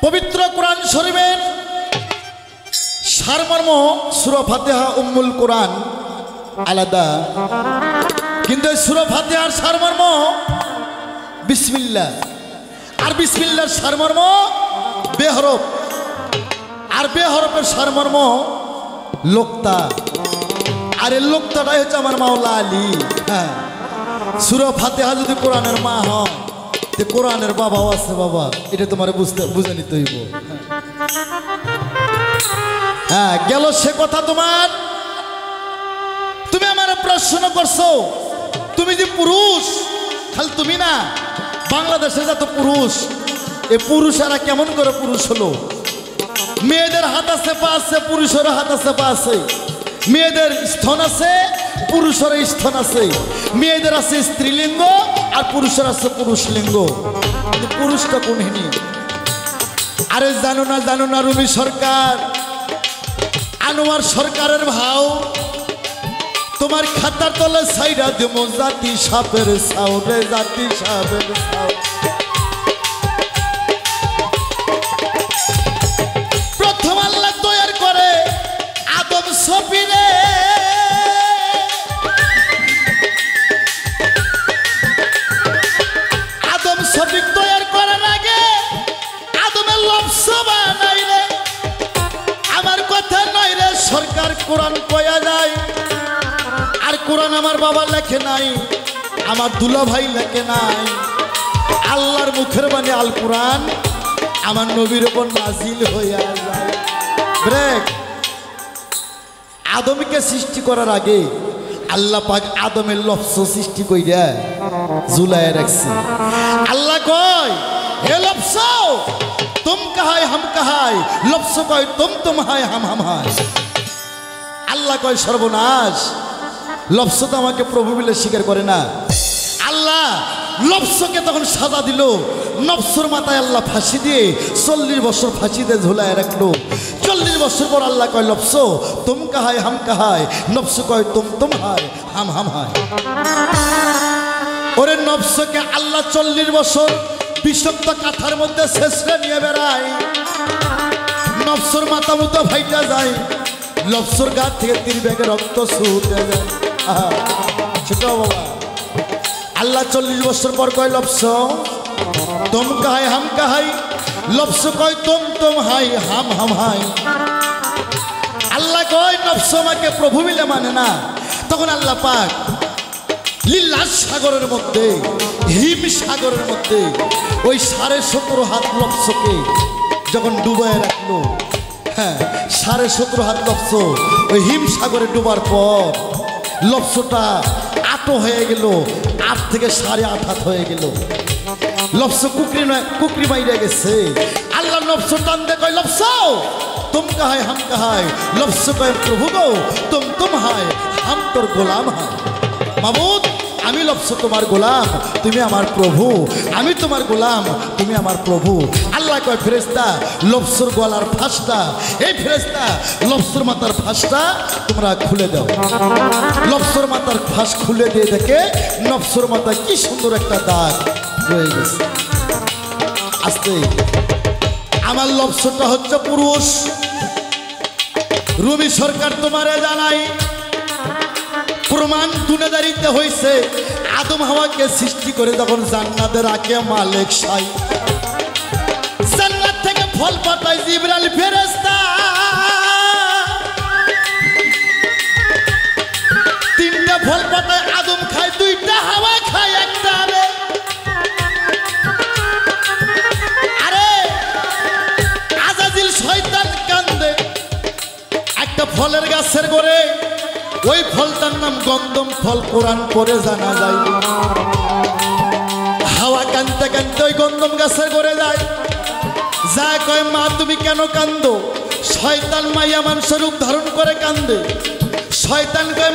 পবিত্র কোরআন শরীফের সারমর্ম সূরা ফাতিহা উম্মুল কোরআন আলাদা, কিন্তু এই সূরা ফাতিহার সারমর্ম বিসমিল্লাহ, আর বিসমিল্লাহর সারমর্ম বেহরফ, আর বেহরফের সারমর্ম লোক্তা, আর এই লোক্তাটাই হচ্ছে আমার মাওলা আলী। হ্যাঁ, সূরা ফাতিহা যদি কোরআনের মা হয়, কোরআনের বাবাও আছে বাবা, এটা তোমার বুঝে নিতে হইব। হ্যাঁ, গেল সে কথা তোমার। তুমি আমার প্রশ্ন করছো, তুমি যে পুরুষ, খালি তুমি না, বাংলাদেশে যত পুরুষ, এ পুরুষেরা কেমন করে পুরুষ হলো? মেয়েদের হাত আছে পা আছে, পুরুষের হাত আছে পা আছে। মেয়েদের স্তন আছে, পুরুষের স্তন আছে। মেয়েদের আছে স্ত্রীলিঙ্গ, আর পুরুষের আছে পুরুষ লিঙ্গ। কিন্তু পুরুষটা কোনহিনী? আরে জানো না রুমি সরকার, আনোয়ার সরকারের ভাও, তোমার খাতার তলে সাইডা দেবো জাতি সাপের ছাও রে, জাতি সাপের ছাও। প্রথম আল্লাহ তৈরি করে আদম সফিরে, আদম সফিক তৈরি করার আগে আদমের লফজ বানাই রে। আমার কথা নয় রে সরকার, কোরআন কয়া যায়, আর কোরআন আমার বাবা লেখে নাই, আমার দুলা ভাই লেখে নাই। আল্লাহর মুখের বাণী আল কোরআন আমার নবীর উপর নাজিল হইয়া যায়। ব্রেক। আদমকে সৃষ্টি করার আগে আল্লাহ পাক আদমের লফজ সৃষ্টি কইরা ঝুলায় রাখছে। আল্লাহ কয়, হে লফজ তুম কাহায় হাম কাহায়, লফজ কয় তুম হায় হাম হাম হায়। আল্লাহ কয় সর্বনাশ, লফজ তো আমাকে প্রভু বলে স্বীকার করে না। আল্লাহ লফজকে তখন সাজা দিল, নফসর মাথায় আল্লাহ ফাঁসি দিয়ে 40 বছর ফাঁসিতে ঝুলায় রাখলো। 40 বছর পর আল্লাহ কয় লফজ তুম কাহায় হাম কাহায়, নফস কয় তুম হায় হাম হাম হায়। ওরে নফসকে আল্লাহ 40 বছর বিষাক্ত কাঠার মধ্যে শেষরে নিয়ে বেড়ায়, নফসর মাথা মতো ভাইটা যায়, লফসর গা থেকে 3 ব্যাগে রক্ত ছুটে যায়। সেটা বাবা আল্লাহ 40 বছর পর কয় লফস তুম কাহায় হাম কাহাই, লফস কয় তুম হাই হাম হাম হাই। আল্লাহ কয় নফস আমাকে প্রভু মিলে মানে না। তখন আল্লাহ পাক লীলা সাগরের মধ্যে, হিম সাগরের মধ্যে ওই 17.5 হাত লফসকে যখন ডুবায় রাখলো, হ্যাঁ 17.5 হাত লফস ওই হিম সাগরে ডুবার পর লফসটা 8 হয়ে গেল, 8 থেকে 8.5 হাত হয়ে গেল। লফস কুকরি মাইরে গেছে। আল্লাহ লফস টান দে কয় লফস তুম কাহায় হাম কাহায়, লফস কয় প্রভু গো তুম হায় হাম তোর গোলাম হায়। মাবুদ আমি লফস তোমার গোলাম, তুমি আমার প্রভু, আমি তোমার গোলাম, তুমি আমার প্রভু। আল্লাহ কয় ফেরেশতা লফসর গলার ফাঁসটা, এই ফেরেশতা লফসর মাথার ফাঁসটা তোমরা খুলে দাও। লফসর মাথার ফাঁস খুলে দিয়ে দেখে নফসর মাথায় কি সুন্দর একটা দাগ রয়ে গেছে। আস্তে আমার লফসরটা হচ্ছে পুরুষ। রুমি সরকার তোমারে জানাই, প্রমাণ দুনিয়াদারিতে হয়েছে। আদম হাওয়াকে সৃষ্টি করে যখন জান্নাতে রাখে মালিক সাই, জান্নাত থেকে ফল পাঠায় জিবরাইল ফেরেশতা। 3টা ফল পাঠায়, আদম খায় 2টা, হাওয়া খায় 1টা। আরে আজাজিল শয়তান কান্দে একটা ফলের গাছের গোড়ে, ওই ফলটার নাম গন্ধম ফল, কোরআন পড়ে জানা যায়। হাওয়া কানতে কানতে ওই গন্ধম গাছের গোড়ে যায়, যা কয় মা তুমি কেন কান্দো? শয়তান মাইয়া মানুষের রূপ ধারণ করে কান্দে। শয়তান কয়